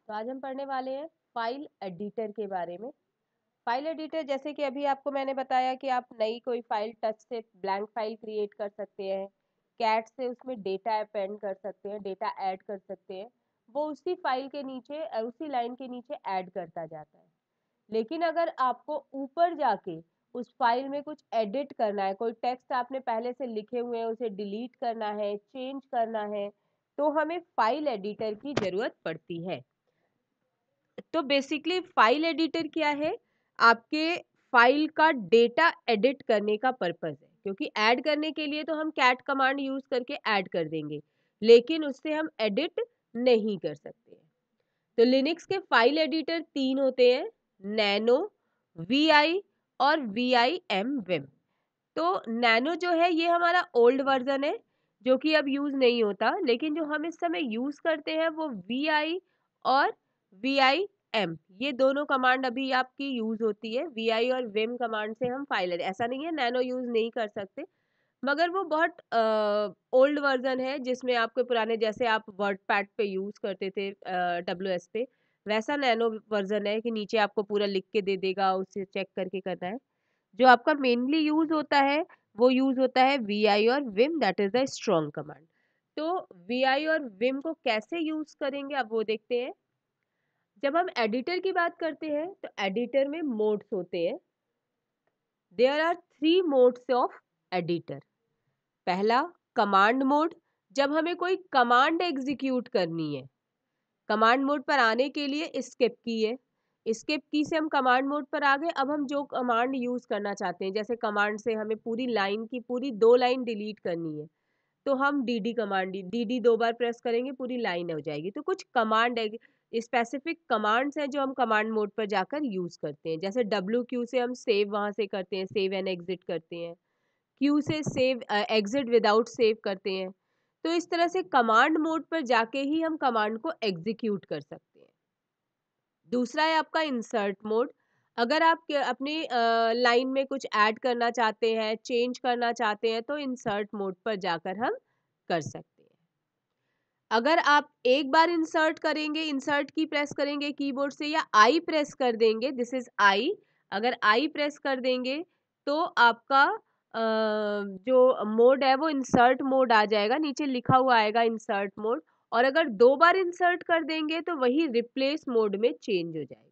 तो आज हम पढ़ने वाले हैं फाइल एडिटर के बारे में। फाइल एडिटर जैसे कि अभी आपको मैंने बताया कि आप नई कोई फाइल टच से ब्लैंक फाइल क्रिएट कर सकते हैं, कैट से उसमें डेटा अपेंड कर सकते हैं, डेटा ऐड कर सकते हैं। वो उसी फाइल के नीचे उसी लाइन के नीचे ऐड करता जाता है। लेकिन अगर आपको ऊपर जाके उस फाइल में कुछ एडिट करना है, कोई टेक्स्ट आपने पहले से लिखे हुए हैं उसे डिलीट करना है, चेंज करना है, तो हमें फाइल एडिटर की जरूरत पड़ती है। तो बेसिकली फाइल एडिटर क्या है? आपके फाइल का डेटा एडिट करने का पर्पस है, क्योंकि ऐड करने के लिए तो हम कैट कमांड यूज करके ऐड कर देंगे, लेकिन उससे हम एडिट नहीं कर सकते हैं। तो लिनक्स के फाइल एडिटर 3 होते हैं, नैनो, वी और VIM विम। तो नैनो जो है ये हमारा ओल्ड वर्जन है, जो कि अब यूज नहीं होता, लेकिन जो हम इस समय यूज करते हैं वो और VIM, ये दोनों कमांड अभी आपकी यूज होती है। VI और विम कमांड से हम फाइल, ऐसा नहीं है नैनो यूज नहीं कर सकते, मगर वो बहुत ओल्ड वर्जन है, जिसमें आपके पुराने जैसे आप वर्ड पैड पे यूज करते थे WS पे, वैसा नैनो वर्जन है कि नीचे आपको पूरा लिख के दे देगा, उसे चेक करके करना है। जो आपका मेनली यूज होता है वो यूज होता है VI और Vim, that is the strong command. तो VI और विम को कैसे यूज करेंगे अब वो देखते हैं। जब हम एडिटर की बात करते हैं तो एडिटर में मोड्स होते हैं। There are 3 modes of editor. पहला, कमांड मोड, जब हमें कोई कमांड एग्जीक्यूट करनी है। कमांड मोड पर आने के लिए एस्केप की है, एस्केप की से हम कमांड मोड पर आ गए। अब हम जो कमांड यूज करना चाहते हैं, जैसे कमांड से हमें पूरी लाइन की पूरी 2 लाइन डिलीट करनी है, तो हम DD कमांड, DD 2 बार प्रेस करेंगे, पूरी लाइन हो जाएगी। तो कुछ कमांड स्पेसिफिक कमांड्स हैं जो हम कमांड मोड पर जाकर यूज करते हैं। जैसे WQ से हम सेव वहां से करते हैं, सेव एंड एग्जिट करते हैं। क्यू से सेव एग्जिट विदाउट सेव करते हैं। तो इस तरह से कमांड मोड पर जाके ही हम कमांड को एग्जीक्यूट कर सकते हैं। दूसरा है आपका इंसर्ट मोड। अगर आप अपनी लाइन में कुछ ऐड करना चाहते हैं, चेंज करना चाहते हैं, तो इंसर्ट मोड पर जाकर हम कर सकते हैं। अगर आप एक बार इंसर्ट करेंगे, इंसर्ट की प्रेस करेंगे कीबोर्ड से, या आई प्रेस कर देंगे, दिस इज आई, अगर आई प्रेस कर देंगे तो आपका जो मोड है वो इंसर्ट मोड आ जाएगा, नीचे लिखा हुआ आएगा इंसर्ट मोड। और अगर 2 बार इंसर्ट कर देंगे तो वही रिप्लेस मोड में चेंज हो जाएगा।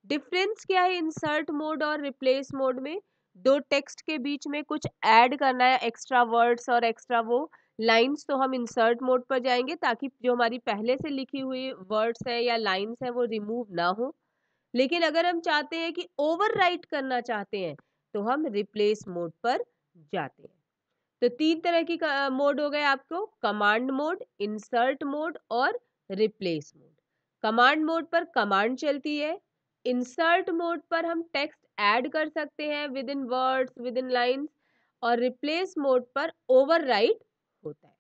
डिफरेंस क्या है इंसर्ट मोड और रिप्लेस मोड में? दो टेक्स्ट के बीच में कुछ ऐड करना है, एक्स्ट्रा वर्ड्स और एक्स्ट्रा वो लाइंस, तो हम इंसर्ट मोड पर जाएंगे, ताकि जो हमारी पहले से लिखी हुई वर्ड्स है या लाइंस है वो रिमूव ना हो। लेकिन अगर हम चाहते हैं कि ओवरराइट करना चाहते हैं, तो हम रिप्लेस मोड पर जाते हैं। तो 3 तरह की मोड हो गए आपको, कमांड मोड, इंसर्ट मोड और रिप्लेस मोड। कमांड मोड पर कमांड चलती है, इंसर्ट मोड पर हम टेक्स्ट ऐड कर सकते हैं with in words, with in lines, और रिप्लेस मोड पर ओवरराइट होता है।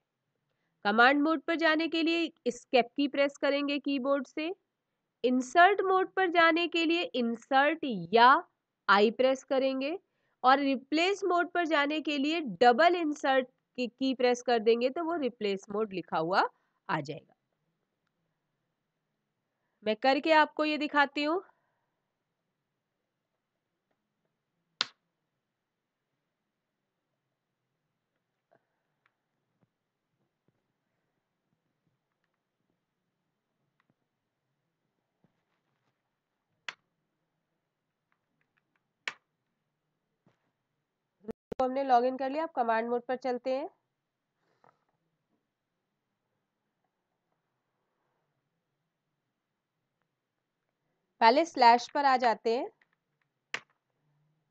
कमांड मोड पर जाने के लिए एस्केप की प्रेस करेंगे कीबोर्ड से। इंसर्ट मोड पर जाने के लिए इंसर्ट या आई प्रेस करेंगे, और रिप्लेस मोड पर जाने के लिए डबल इंसर्ट की प्रेस कर देंगे, तो वो रिप्लेस मोड लिखा हुआ आ जाएगा। मैं करके आपको ये दिखाती हूँ। तो हमने लॉगिन कर लिया, अब कमांड मोड पर चलते हैं। पहले स्लैश पर आ जाते हैं।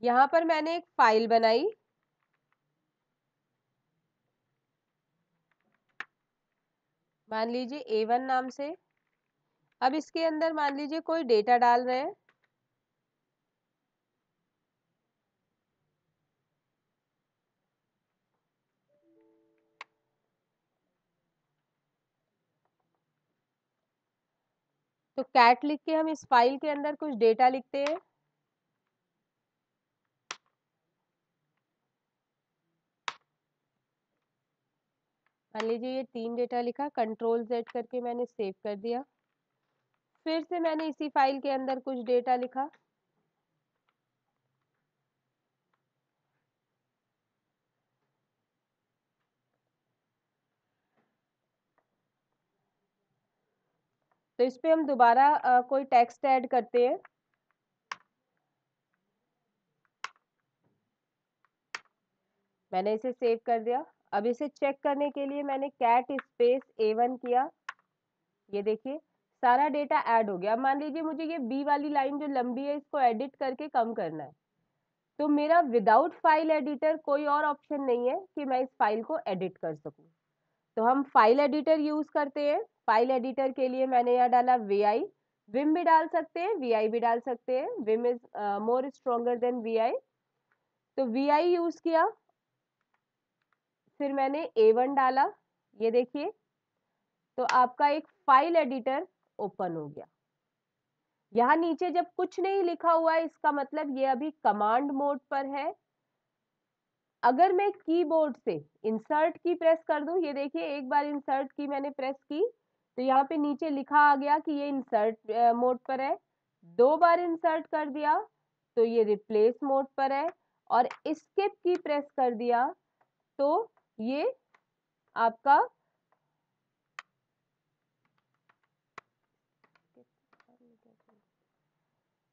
यहाँ पर मैंने एक फाइल बनाई, मान लीजिए A1 नाम से। अब इसके अंदर मान लीजिए कोई डेटा डाल रहे हैं। तो कैट लिख के हम इस फाइल के अंदर कुछ डेटा लिखते हैं। मान लीजिए ये 3 डेटा लिखा, कंट्रोल Z करके मैंने सेव कर दिया। फिर से मैंने इसी फाइल के अंदर कुछ डेटा लिखा, तो इस पे हम दोबारा कोई टेक्स्ट ऐड करते हैं। मैंने इसे सेव कर दिया। अब इसे चेक करने के लिए मैंने कैट स्पेस A1 किया, ये देखिए सारा डेटा ऐड हो गया। अब मान लीजिए मुझे ये बी वाली लाइन जो लंबी है इसको एडिट करके कम करना है, तो मेरा विदाउट फाइल एडिटर कोई और ऑप्शन नहीं है कि मैं इस फाइल को एडिट कर सकूं। तो हम फाइल एडिटर यूज करते हैं। फाइल एडिटर के लिए मैंने यहाँ डाला vi, विम भी डाल सकते हैं, vi भी डाल सकते हैं, Vim is more stronger then vi। तो vi यूज किया, फिर मैंने A1 डाला, ये देखिए तो आपका एक फाइल एडिटर ओपन हो गया। यहाँ नीचे जब कुछ नहीं लिखा हुआ है इसका मतलब ये अभी कमांड मोड पर है। अगर मैं कीबोर्ड से इंसर्ट की प्रेस कर दूं, ये देखिए एक बार इंसर्ट की मैंने प्रेस की तो यहाँ पे नीचे लिखा आ गया कि ये इंसर्ट मोड पर है। दो बार इंसर्ट कर दिया तो ये रिप्लेस मोड पर है, और एस्केप की प्रेस कर दिया तो ये आपका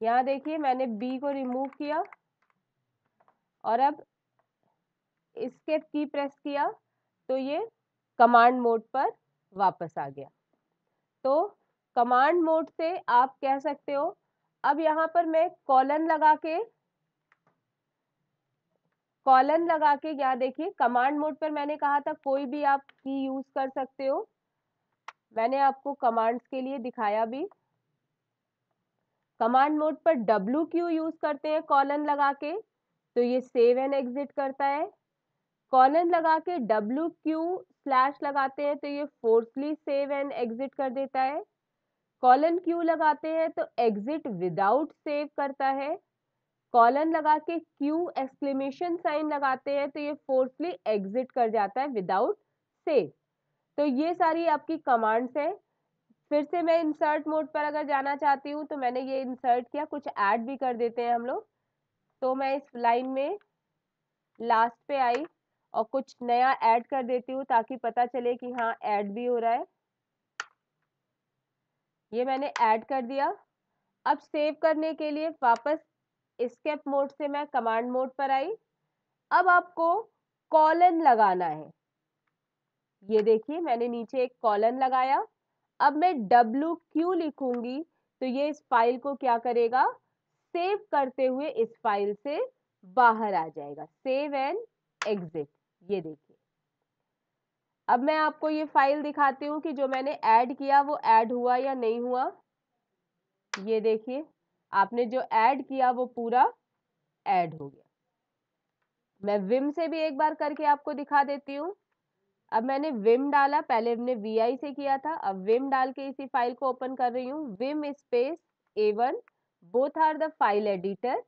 यहाँ देखिए मैंने बी को रिमूव किया और अब एस्केप की प्रेस किया तो ये कमांड मोड पर वापस आ गया। तो कमांड मोड से आप कह सकते हो। अब यहाँ पर मैं कॉलन लगा के यहाँ देखिए कमांड मोड पर मैंने कहा था कोई भी आप की यूज कर सकते हो, मैंने आपको कमांड्स के लिए दिखाया भी। कमांड मोड पर WQ यूज करते हैं कॉलन लगा के, तो ये सेव एंड एग्जिट करता है। कॉलन लगा के WQ स्लैश लगाते हैं तो ये फोर्सली सेव एंड एग्जिट कर देता है। कॉलन क्यू लगाते हैं तो एग्जिट विदाउट सेव करता है। कॉलन लगा के क्यू एक्सक्लेमेशन साइन लगाते हैं तो ये फोर्सली एग्जिट कर जाता है विदाउट सेव। तो ये सारी आपकी कमांड्स है। फिर से मैं इंसर्ट मोड पर अगर जाना चाहती हूँ तो मैंने ये इंसर्ट किया, कुछ ऐड भी कर देते हैं हम लोग। तो मैं इस लाइन में लास्ट पे आई और कुछ नया ऐड कर देती हूँ ताकि पता चले कि हाँ ऐड भी हो रहा है। ये मैंने ऐड कर दिया। अब सेव करने के लिए वापस एस्केप मोड से मैं कमांड मोड पर आई। अब आपको कॉलन लगाना है, ये देखिए मैंने नीचे एक कॉलन लगाया। अब मैं WQ लिखूंगी तो ये इस फाइल को क्या करेगा, सेव करते हुए इस फाइल से बाहर आ जाएगा, सेव एंड एग्जिट। ये देखिए अब मैं आपको ये फाइल दिखाती हूँ कि जो मैंने ऐड किया वो ऐड हुआ या नहीं हुआ। ये देखिए आपने जो ऐड किया वो पूरा ऐड हो गया। मैं विम से भी एक बार करके आपको दिखा देती हूँ। अब मैंने विम डाला, पहले हमने vi से किया था, अब विम डाल के इसी फाइल को ओपन कर रही हूँ। Vim space A1, both are the file editor.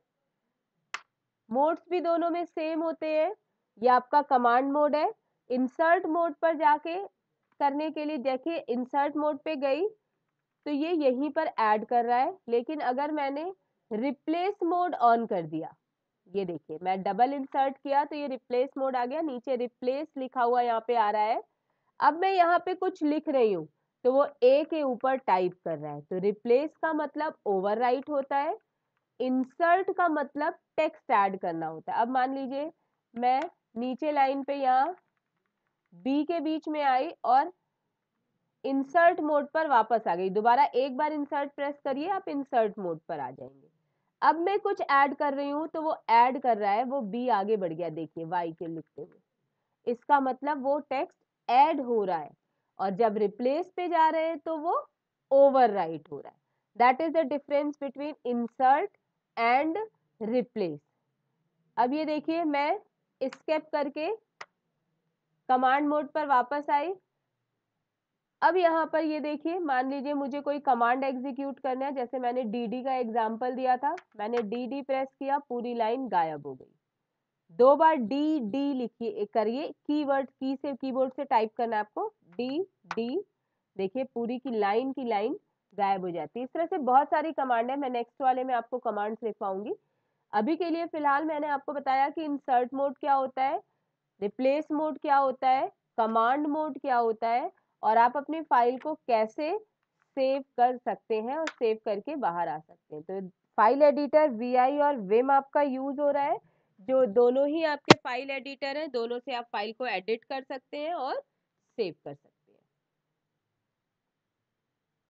Modes भी दोनों में सेम होते हैं। ये आपका कमांड मोड है। इंसर्ट मोड पर जाके करने के लिए देखिए इंसर्ट मोड पे गई तो ये यहीं पर ऐड कर रहा है, लेकिन अगर मैंने रिप्लेस मोड ऑन कर दिया, ये देखिए मैं डबल इंसर्ट किया तो ये रिप्लेस मोड आ गया, नीचे रिप्लेस लिखा हुआ यहाँ पे आ रहा है। अब मैं यहाँ पे कुछ लिख रही हूँ तो वो ए के ऊपर टाइप कर रहा है, तो रिप्लेस का मतलब ओवरराइट होता है, इंसर्ट का मतलब टेक्स्ट ऐड करना होता है। अब मान लीजिए मैं नीचे लाइन पे यहाँ बी के बीच में आई और इंसर्ट मोड पर वापस आ गई, दोबारा एक बार इंसर्ट प्रेस करिए आप इंसर्ट मोड पर आ जाएंगे। अब मैं कुछ ऐड कर रही हूँ तो वो ऐड कर रहा है, वो बी आगे बढ़ गया देखिए वाई के लिखते हुए, इसका मतलब वो टेक्स्ट ऐड हो रहा है, और जब रिप्लेस पे जा रहे हैं तो वो ओवरराइट हो रहा है। That is the difference between insert and replace. अब ये देखिए मैं एस्केप करके कमांड मोड पर वापस आई। अब यहाँ पर ये देखिए मान लीजिए मुझे कोई कमांड एग्जीक्यूट करना है, जैसे मैंने dd का एग्जांपल दिया था, मैंने dd प्रेस किया, पूरी लाइन गायब हो गई। दो बार dd लिखिए, करिए कीवर्ड कीबोर्ड से टाइप करना है आपको, dd, देखिए पूरी की लाइन गायब हो जाती है। इस तरह से बहुत सारी कमांड है, मैं नेक्स्ट वाले में आपको कमांड्स लिखवाऊंगी। अभी के लिए फिलहाल मैंने आपको बताया कि इंसर्ट मोड क्या होता है, रिप्लेस मोड क्या होता है, कमांड मोड क्या होता है, और आप अपनी फाइल को कैसे सेव कर सकते हैं और सेव करके बाहर आ सकते हैं। तो फाइल एडिटर वीआई और विम आपका यूज हो रहा है, जो दोनों ही आपके फाइल एडिटर हैं, दोनों से आप फाइल को एडिट कर सकते हैं और सेव कर सकते हैं।